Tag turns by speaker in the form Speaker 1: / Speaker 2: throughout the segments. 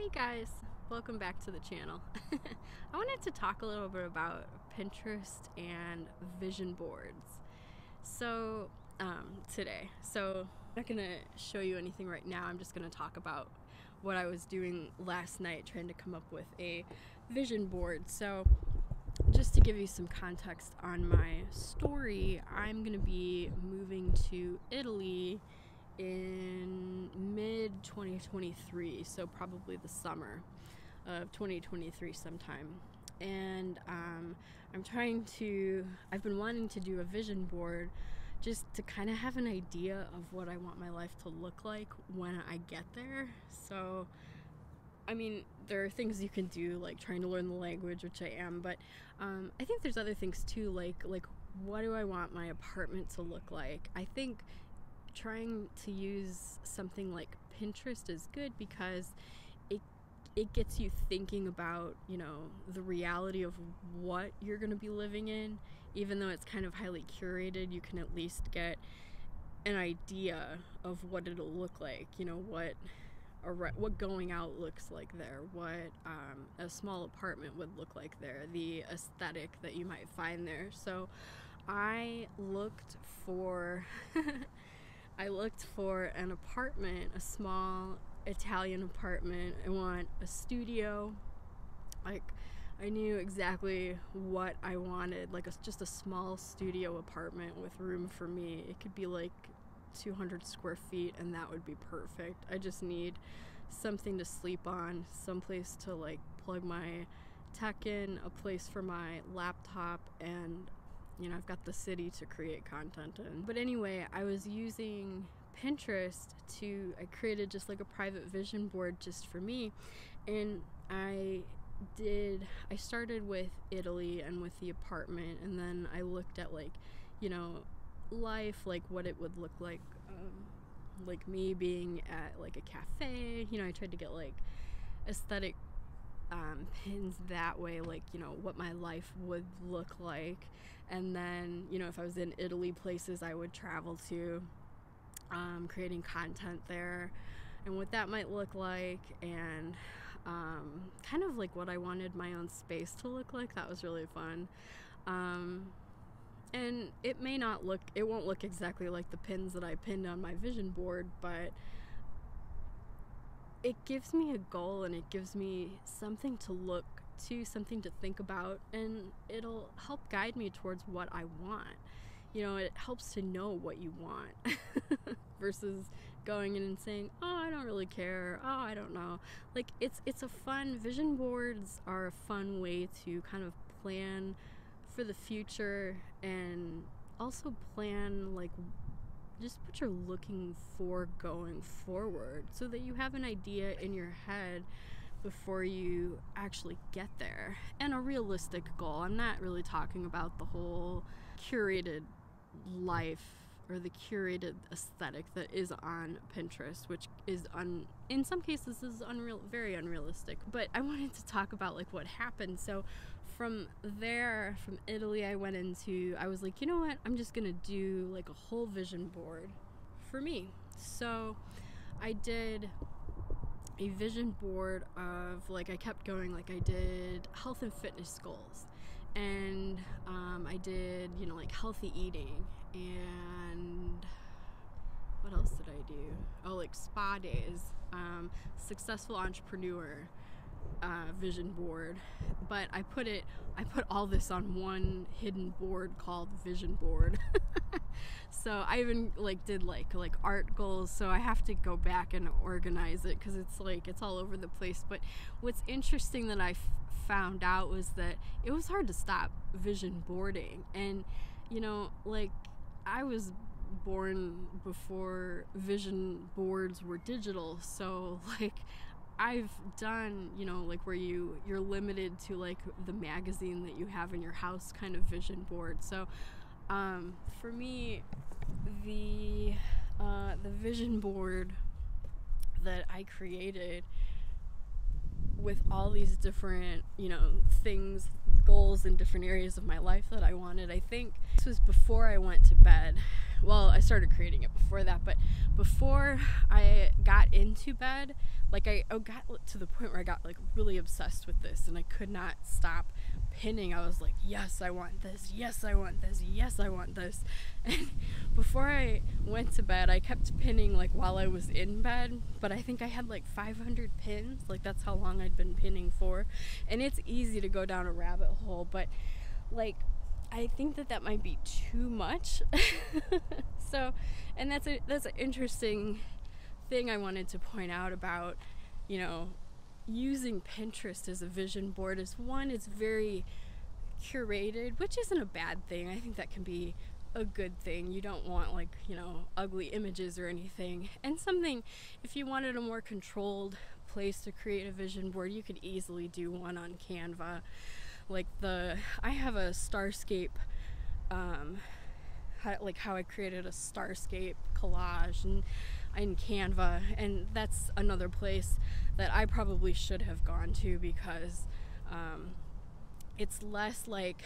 Speaker 1: Hey guys, welcome back to the channel. I wanted to talk a little bit about Pinterest and vision boards. Today, I'm not gonna show you anything right now. I'm just gonna talk about what I was doing last night trying to come up with a vision board. So just to give you some context on my story, I'm gonna be moving to Italy in mid-2023, so probably the summer of 2023 sometime. And I've been wanting to do a vision board just to kind of have an idea of what I want my life to look like when I get there. So I mean, there are things you can do, like trying to learn the language, which I am, but I think there's other things too, like what do I want my apartment to look like? I think trying to use something like Pinterest is good because it gets you thinking about, you know, the reality of what you're going to be living in. Even though it's kind of highly curated, you can at least get an idea of what it'll look like, you know, what going out looks like there, what a small apartment would look like there, the aesthetic that you might find there. So I looked for an apartment, a small Italian apartment. I want a studio. Like, I knew exactly what I wanted, like just a small studio apartment with room for me. It could be like 200 square feet and that would be perfect. I just need something to sleep on, someplace to like plug my tech in, a place for my laptop, and you know, I've got the city to create content in. But anyway, I was using Pinterest I created just like a private vision board just for me. And I started with Italy and with the apartment, and then I looked at like, you know, life, like what it would look like me being at like a cafe. You know, I tried to get like aesthetic pins that way, like, you know, what my life would look like. And then, you know, if I was in Italy, places I would travel to, creating content there and what that might look like, and kind of like what I wanted my own space to look like. That was really fun. And it won't look exactly like the pins that I pinned on my vision board, but it gives me a goal and it gives me something to look to, something to think about, and it'll help guide me towards what I want. You know, it helps to know what you want versus going in and saying, oh, I don't really care, oh, I don't know. Like, it's a fun, vision boards are a fun way to kind of plan for the future, and also plan like just what you're looking for going forward, so that you have an idea in your head before you actually get there, and a realistic goal. I'm not really talking about the whole curated life or the curated aesthetic that is on Pinterest, which is in some cases is very unrealistic. But I wanted to talk about like what happened. So from Italy, I was like, you know what, I'm just gonna do like a whole vision board for me. So I did a vision board of, like, I kept going, like I did health and fitness goals, and I did, you know, like healthy eating, and what else did I do? Oh, like spa days, successful entrepreneur vision board. But I put all this on one hidden board called vision board. So I even like did like art goals, so I have to go back and organize it because it's all over the place. But what's interesting that I found out was that it was hard to stop vision boarding. And you know, like, I was born before vision boards were digital, so like I've done, you know, like where you're limited to like the magazine that you have in your house kind of vision board. So for me, the vision board that I created with all these different, you know, things, goals in different areas of my life that I wanted, I think this was before I went to bed well, I started creating it before that, but before I got into bed, like I got to the point where I got like really obsessed with this and I could not stop pinning. I was like, yes, I want this, yes, I want this, yes, I want this. And before I went to bed, I kept pinning like while I was in bed, but I think I had like 500 pins. Like that's how long I'd been pinning for. And it's easy to go down a rabbit hole, but like I think that might be too much. So, and that's an interesting thing I wanted to point out about, you know, using Pinterest as a vision board. Is one, it's very curated, which isn't a bad thing. I think that can be a good thing. You don't want like, you know, ugly images or anything. And something, if you wanted a more controlled place to create a vision board, you could easily do one on Canva. Like I have a Starscape, how I created a Starscape collage in Canva, and that's another place that I probably should have gone to, because it's less like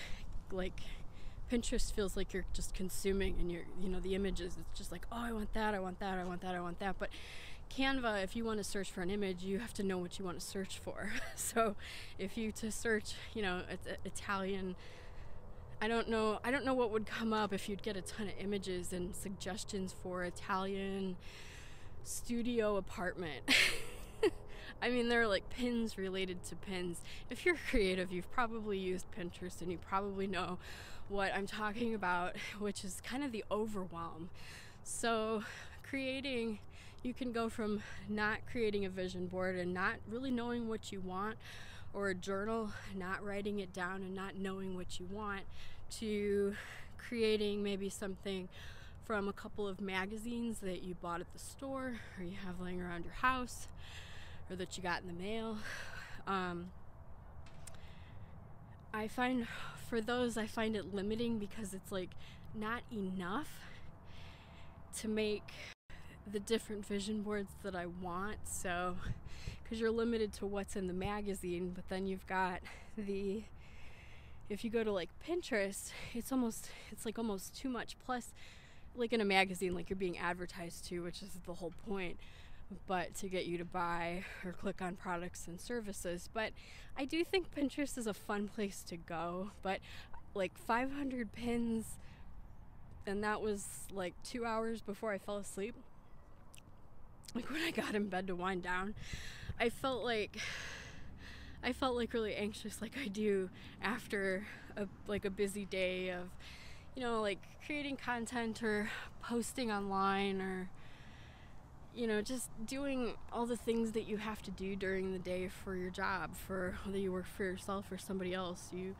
Speaker 1: Pinterest feels like you're just consuming, and the images, it's just like, oh, I want that, I want that, I want that, I want that. But Canva, if you want to search for an image, you have to know what you want to search for. So if you to search, Italian, I don't know what would come up if you'd get a ton of images and suggestions for Italian studio apartment. I mean, there are like pins related to pins. If you're creative, you've probably used Pinterest and you probably know what I'm talking about, which is kind of the overwhelm. So you can go from not creating a vision board and not really knowing what you want, or a journal, not writing it down and not knowing what you want, to creating maybe something from a couple of magazines that you bought at the store or you have laying around your house or that you got in the mail. I find it limiting, because it's like not enough to make the different vision boards that I want. So, because you're limited to what's in the magazine, but then you've got if you go to like Pinterest, it's like almost too much. Plus, like in a magazine, like you're being advertised to, which is the whole point, but to get you to buy or click on products and services. But I do think Pinterest is a fun place to go, but like 500 pins, and that was like 2 hours before I fell asleep. Like when I got in bed to wind down, I felt like really anxious, like I do after a busy day of, like creating content or posting online, or just doing all the things that you have to do during the day for your job, for whether you work for yourself or somebody else. You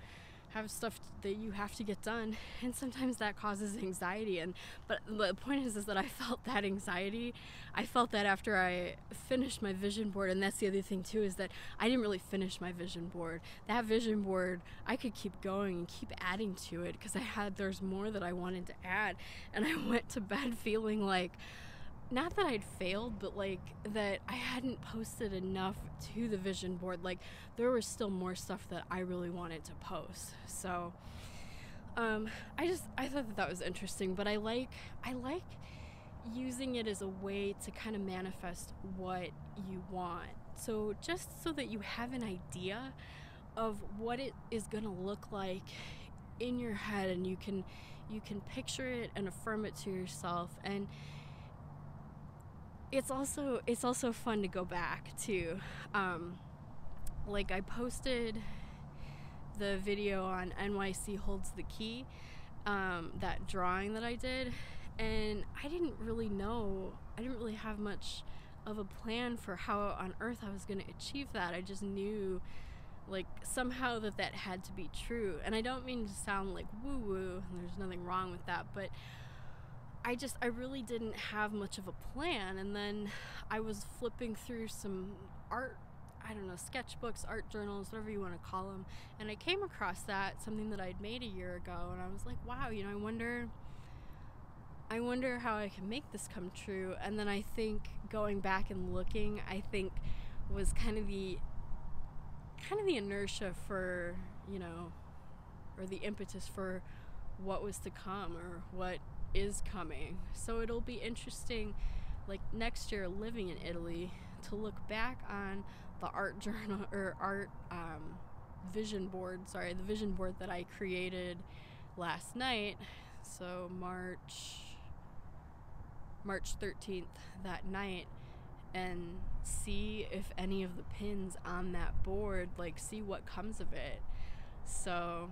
Speaker 1: have stuff that you have to get done, and sometimes that causes anxiety. But the point is that I felt that anxiety. I felt that after I finished my vision board, and that's the other thing too, is that I didn't really finish my vision board. That vision board, I could keep going and keep adding to it, because there's more that I wanted to add, and I went to bed feeling like, not that I'd failed, but like that I hadn't posted enough to the vision board. Like there was still more stuff that I really wanted to post. So I thought that was interesting, but I like using it as a way to kind of manifest what you want. So just so that you have an idea of what it is going to look like in your head, and you can picture it and affirm it to yourself. And it's also fun to go back to. Like I posted the video on NYC Holds the Key, that drawing that I did, and I didn't really have much of a plan for how on earth I was going to achieve that. I just knew like somehow that had to be true. And I don't mean to sound like woo-woo, and there's nothing wrong with that, but I really didn't have much of a plan. And then I was flipping through some art, sketchbooks, art journals, whatever you want to call them, and I came across something that I'd made a year ago, and I was like, wow, I wonder how I can make this come true. And then I think going back and looking, I think was kind of the inertia for, or the impetus for what was to come, or what is coming. So it'll be interesting, like next year living in Italy, to look back on the art journal or art vision board, the vision board that I created last night. So March 13th, that night, and see if any of the pins on that board, like see what comes of it. So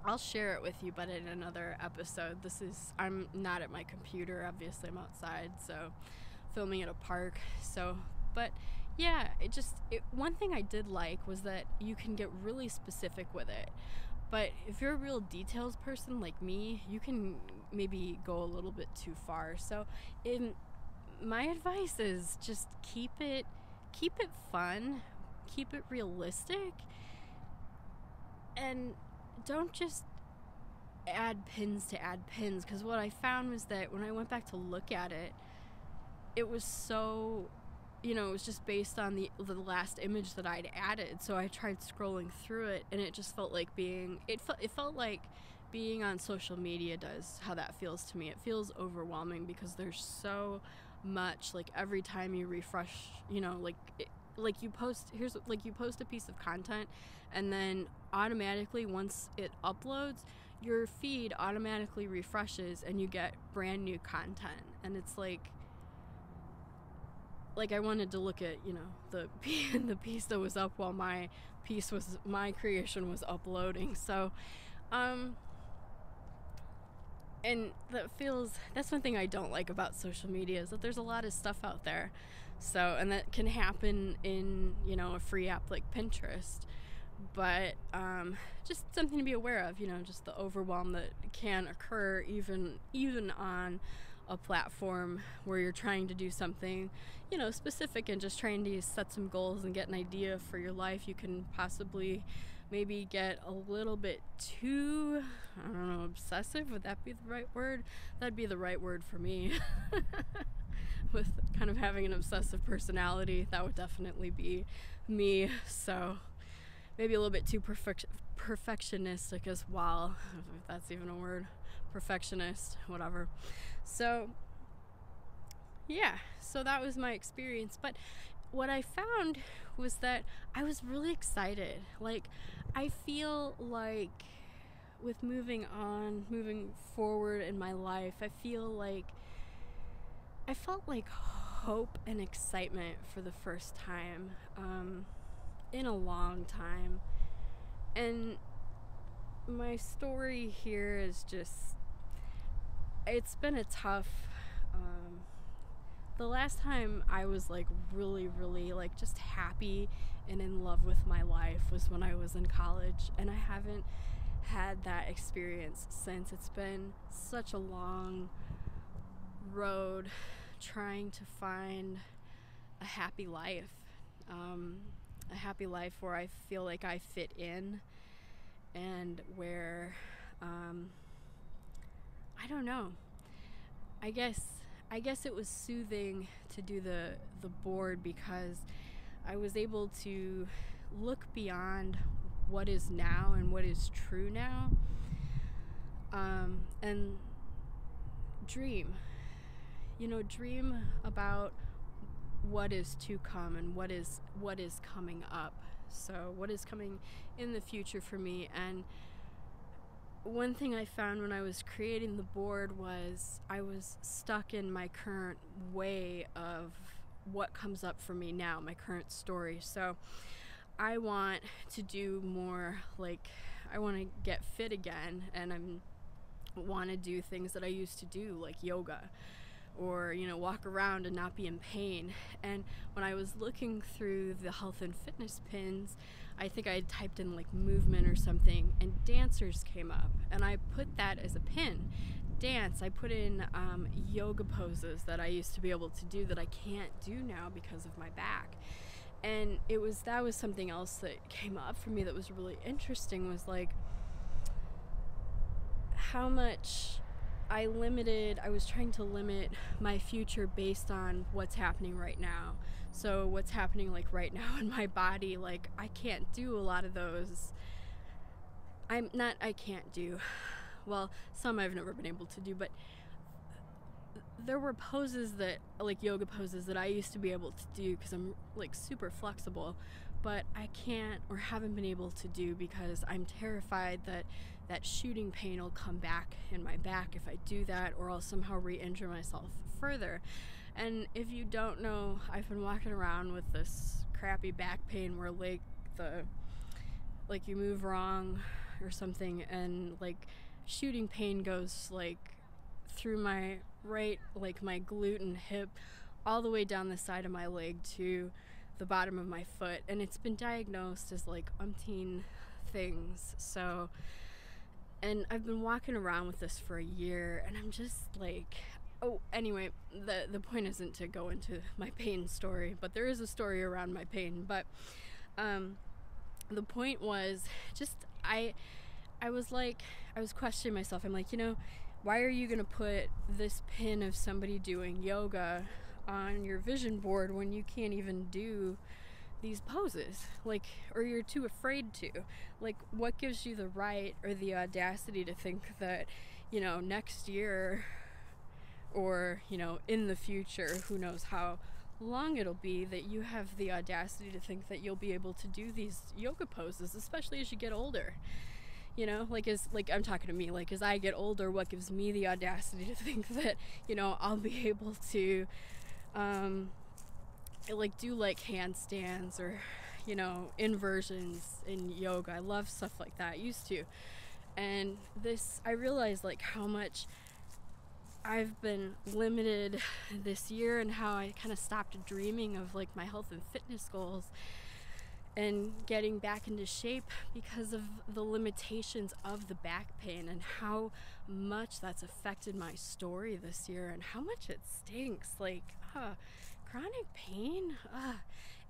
Speaker 1: I'll share it with you, but in another episode. I'm not at my computer, obviously I'm outside, so filming at a park. So, but yeah, one thing I did like was that you can get really specific with it. But if you're a real details person like me, you can maybe go a little bit too far. So my advice is just keep it fun, keep it realistic, and don't just add pins to add pins, because what I found was that when I went back to look at it, it was so, it was just based on the last image that I'd added. So I tried scrolling through it, and it just felt like it felt like being on social media does, how that feels to me. It feels overwhelming because there's so much, like every time you refresh, you post a piece of content, and then automatically once it uploads, your feed automatically refreshes and you get brand new content. And it's like I wanted to look at, the piece that was up while my creation was uploading. So and that's one thing I don't like about social media, is that there's a lot of stuff out there. So, and that can happen in, a free app like Pinterest. But just something to be aware of, just the overwhelm that can occur even on a platform where you're trying to do something, specific, and just trying to set some goals and get an idea for your life. You can possibly maybe get a little bit too, I don't know, obsessive. Would that be the right word? That'd be the right word for me. With kind of having an obsessive personality, that would definitely be me. So maybe a little bit too perfectionistic as well, if that's even a word. Perfectionist, whatever. So yeah, so that was my experience. But what I found was that I was really excited. Like, I feel like with moving forward in my life, I felt like hope and excitement for the first time in a long time. And my story here is just, it's been a tough, the last time I was like really, really like just happy and in love with my life was when I was in college, and I haven't had that experience since. It's been such a long road trying to find a happy life where I feel like I fit in, and where I don't know, I guess it was soothing to do the board, because I was able to look beyond what is now and what is true now, and dream about what is to come and what is coming up. So what is coming in the future for me. And one thing I found when I was creating the board was I was stuck in my current way of what comes up for me now, my current story. So I want to do more, like, I want to get fit again, and I want to do things that I used to do, like yoga, or walk around and not be in pain. And when I was looking through the health and fitness pins, I think I had typed in like movement or something, and dancers came up, and I put that as a pin. Dance, I put in yoga poses that I used to be able to do that I can't do now because of my back. And that was something else that came up for me that was really interesting, was like how much I was trying to limit my future based on what's happening right now. So what's happening like right now in my body, like I can't do a lot of those. Well, some I've never been able to do, but there were poses that, like yoga poses, that I used to be able to do because I'm like super flexible, but I can't or haven't been able to do because I'm terrified that that shooting pain will come back in my back if I do that, or I'll somehow re-injure myself further. And if you don't know, I've been walking around with this crappy back pain where like you move wrong or something, and like shooting pain goes like through my right, like my glute and hip, all the way down the side of my leg to the bottom of my foot, and it's been diagnosed as like umpteen things. So, and I've been walking around with this for a year, and I'm just like, oh, anyway, the point isn't to go into my pain story, but there is a story around my pain. But the point was just I was questioning myself. I'm like, why are you gonna put this pin of somebody doing yoga on your vision board when you can't even do these poses, like, or you're too afraid to? Like, what gives you the right or the audacity to think that, next year, or in the future, who knows how long it'll be, that you have the audacity to think that you'll be able to do these yoga poses, especially as you get older? I'm talking to me, like, as I get older, what gives me the audacity to think that, I'll be able to, do like handstands or, inversions in yoga. I love stuff like that. I used to. And I realized like how much I've been limited this year, and how I kind of stopped dreaming of like my health and fitness goals and getting back into shape because of the limitations of the back pain, and how much that's affected my story this year, and how much it stinks. Like, chronic pain,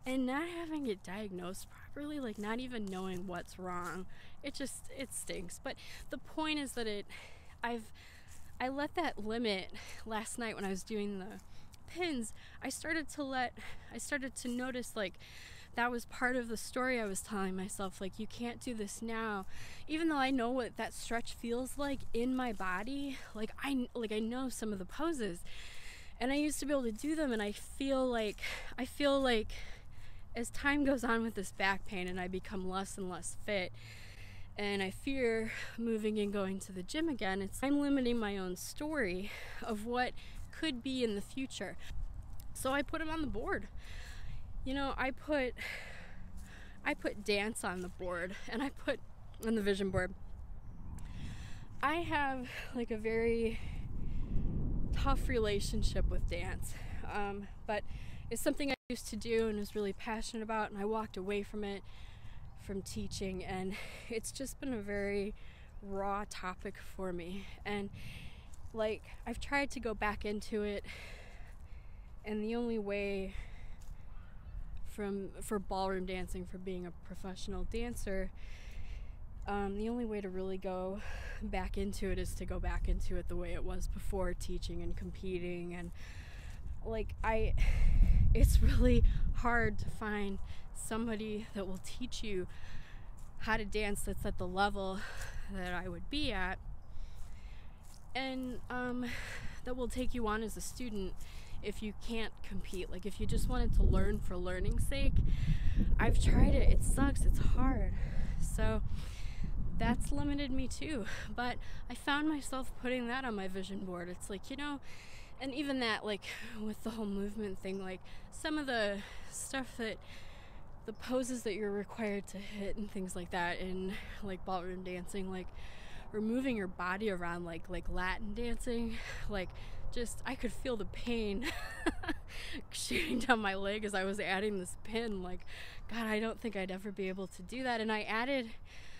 Speaker 1: and not having it diagnosed properly, like not even knowing what's wrong. It stinks. But the point is that I let that limit last night when I was doing the pins. I started to notice, like, that was part of the story I was telling myself, like, you can't do this now, even though I know what that stretch feels like in my body. Like I know some of the poses, and I used to be able to do them, and I feel like as time goes on with this back pain and I become less and less fit, and I fear moving and going to the gym again, I'm limiting my own story of what could be in the future. So I put them on the board. I put dance on the board, and I put on the vision board. I have like a very tough relationship with dance, but it's something I used to do and was really passionate about, and I walked away from it, from teaching, and it's just been a very raw topic for me. And like, I've tried to go back into it, and the only way for ballroom dancing, for being a professional dancer, the only way to really go back into it is to go back into it the way it was before teaching and competing. And like, it's really hard to find somebody that will teach you how to dance that's at the level that I would be at, and that will take you on as a student if you can't compete. Like, if you just wanted to learn for learning's sake, I've tried it. It sucks. It's hard. So that's limited me too. But I found myself putting that on my vision board. It's like, and even that, like, with the whole movement thing, like, some of the stuff that the poses that you're required to hit and things like that in like ballroom dancing, like, or moving your body around, like Latin dancing, like, just, I could feel the pain shooting down my leg as I was adding this pin. Like, God, I don't think I'd ever be able to do that. And I added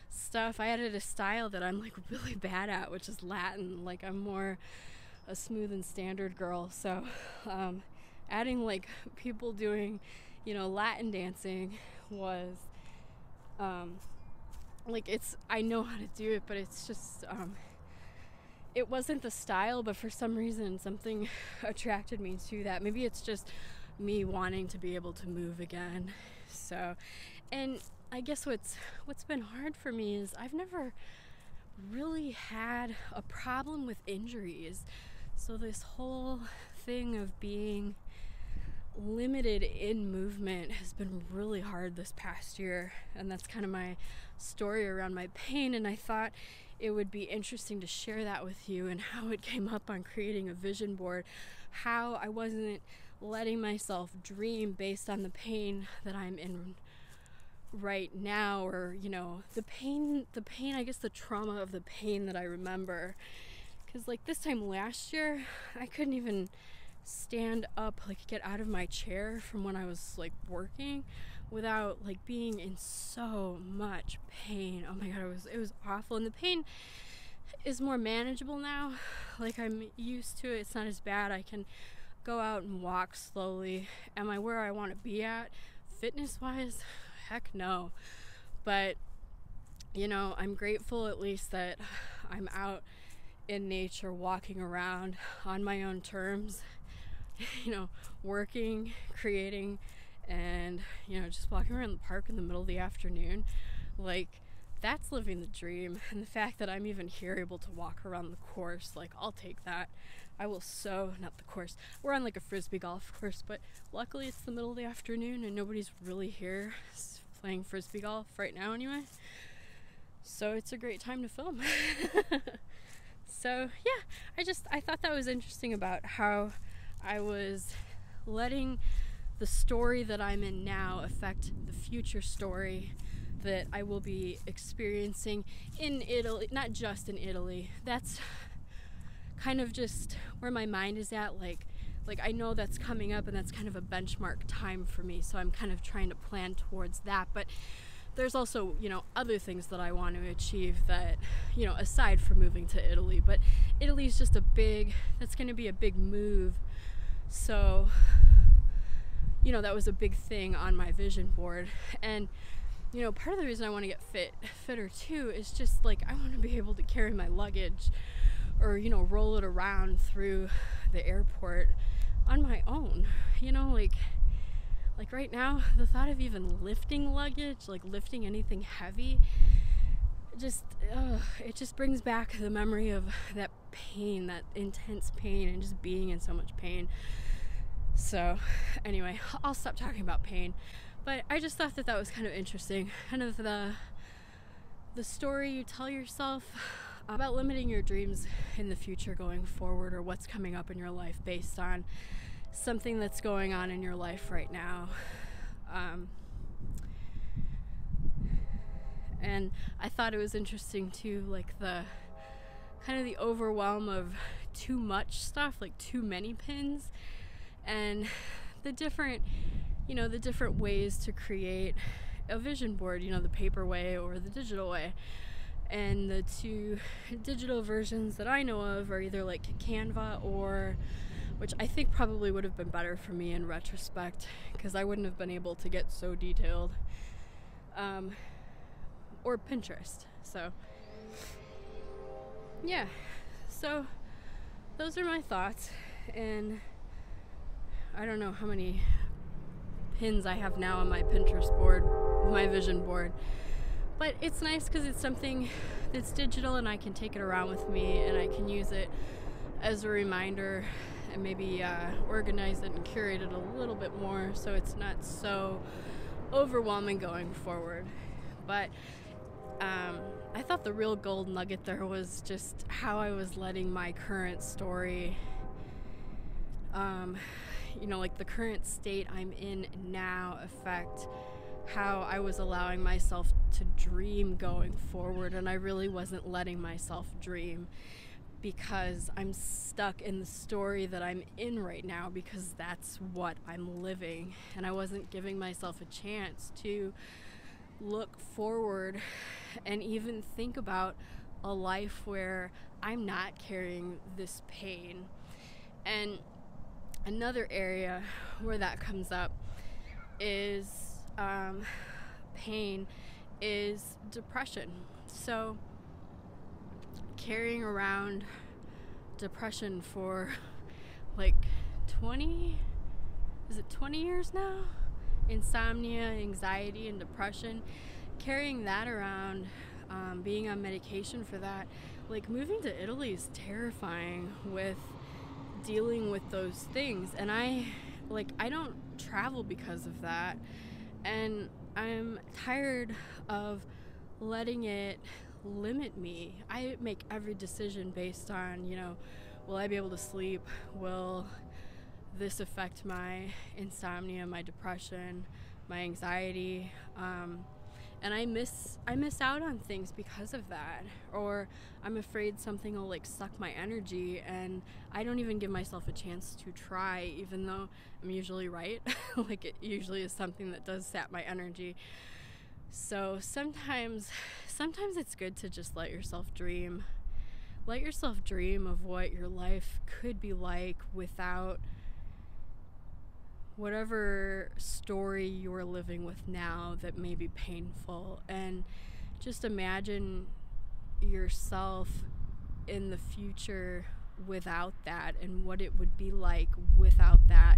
Speaker 1: a style that I'm like really bad at, which is Latin. Like, I'm more a smooth and standard girl. So adding like people doing, Latin dancing was I know how to do it, but it's just it wasn't the style, but for some reason something attracted me to that. Maybe it's just me wanting to be able to move again. So, and I guess what's been hard for me is I've never really had a problem with injuries. So this whole thing of being limited in movement has been really hard this past year, and that's kind of my story around my pain. And I thought it would be interesting to share that with you, and how it came up on creating a vision board, how I wasn't letting myself dream based on the pain that I'm in right now, or the pain, I guess the trauma of the pain that I remember. Because like this time last year, I couldn't even stand up, like get out of my chair from when I was like working without like being in so much pain. Oh my god, it was awful. And the pain is more manageable now. Like I'm used to it. It's not as bad. I can go out and walk slowly. Am I where I want to be at fitness wise? Heck no. But I'm grateful at least that I'm out in nature, walking around on my own terms, working, creating, and just walking around the park in the middle of the afternoon. Like, that's living the dream. And the fact that I'm even here able to walk around the course, like, I'll take that. I will not the course, we're on like a frisbee golf course, but luckily it's the middle of the afternoon and nobody's really here playing frisbee golf right now anyway, so it's a great time to film. So yeah, I thought that was interesting about how I was letting the story that I'm in now affect the future story that I will be experiencing in Italy, not just in Italy. That's kind of just where my mind is at. Like I know that's coming up, and that's kind of a benchmark time for me, so I'm kind of trying to plan towards that. But there's also other things that I want to achieve that aside from moving to Italy. But Italy is just that's going to be a big move, so that was a big thing on my vision board. And part of the reason I want to get fitter too is just like I want to be able to carry my luggage, or roll it around through the airport on my own. Like right now, the thought of even lifting luggage, like lifting anything heavy, it just brings back the memory of that pain, that intense pain, and just being in so much pain. So anyway, I'll stop talking about pain, but I just thought that was kind of interesting, kind of the story you tell yourself about limiting your dreams in the future going forward, or what's coming up in your life based on something that's going on in your life right now. And I thought it was interesting too, like the kind of the overwhelm of too much stuff, like too many pins, and the different ways to create a vision board, the paper way or the digital way. And the two digital versions that I know of are either like Canva, or, which I think probably would have been better for me in retrospect, because I wouldn't have been able to get so detailed, or Pinterest. So yeah, so those are my thoughts, and I don't know how many pins I have now on my Pinterest board, my vision board. But it's nice because it's something that's digital, and I can take it around with me, and I can use it as a reminder, and maybe organize it and curate it a little bit more so it's not so overwhelming going forward. But I thought the real gold nugget there was just how I was letting my current story, like the current state I'm in now, affect how I was allowing myself to dream going forward. And I really wasn't letting myself dream, because I'm stuck in the story that I'm in right now, because that's what I'm living, and I wasn't giving myself a chance to look forward and even think about a life where I'm not carrying this pain. And another area where that comes up is pain is depression. So carrying around depression for like 20 years now, insomnia, anxiety, and depression, carrying that around being on medication for that. Like, moving to Italy is terrifying with dealing with those things, and I don't travel because of that, and I'm tired of letting it limit me. I make every decision based on, will I be able to sleep? Will this affect my insomnia, my depression, my anxiety? And I miss out on things because of that, or I'm afraid something will like suck my energy, and I don't even give myself a chance to try, even though I'm usually right. Like, it usually is something that does sap my energy. So sometimes it's good to just let yourself dream of what your life could be like without whatever story you're living with now that may be painful, and just imagine yourself in the future without that, and what it would be like without that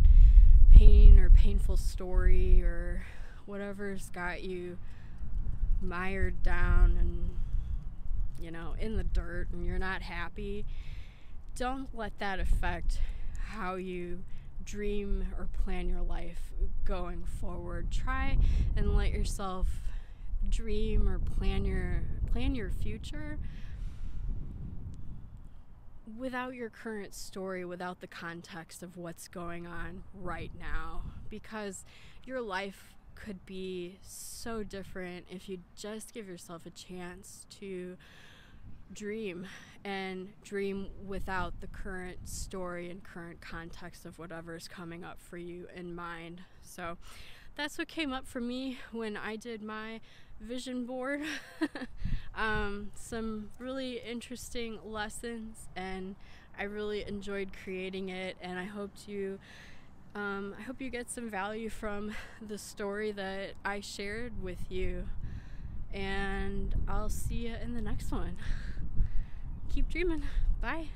Speaker 1: pain or painful story or whatever's got you mired down and in the dirt, and you're not happy. Don't let that affect how you dream or plan your life going forward. Try and let yourself dream or plan your future without your current story, without the context of what's going on right now, because your life could be so different if you just give yourself a chance to dream, and dream without the current story and current context of whatever's coming up for you in mind. So that's what came up for me when I did my vision board. Some really interesting lessons, and I really enjoyed creating it, and I hope you get some value from the story that I shared with you, and I'll see you in the next one. Keep dreaming. Bye.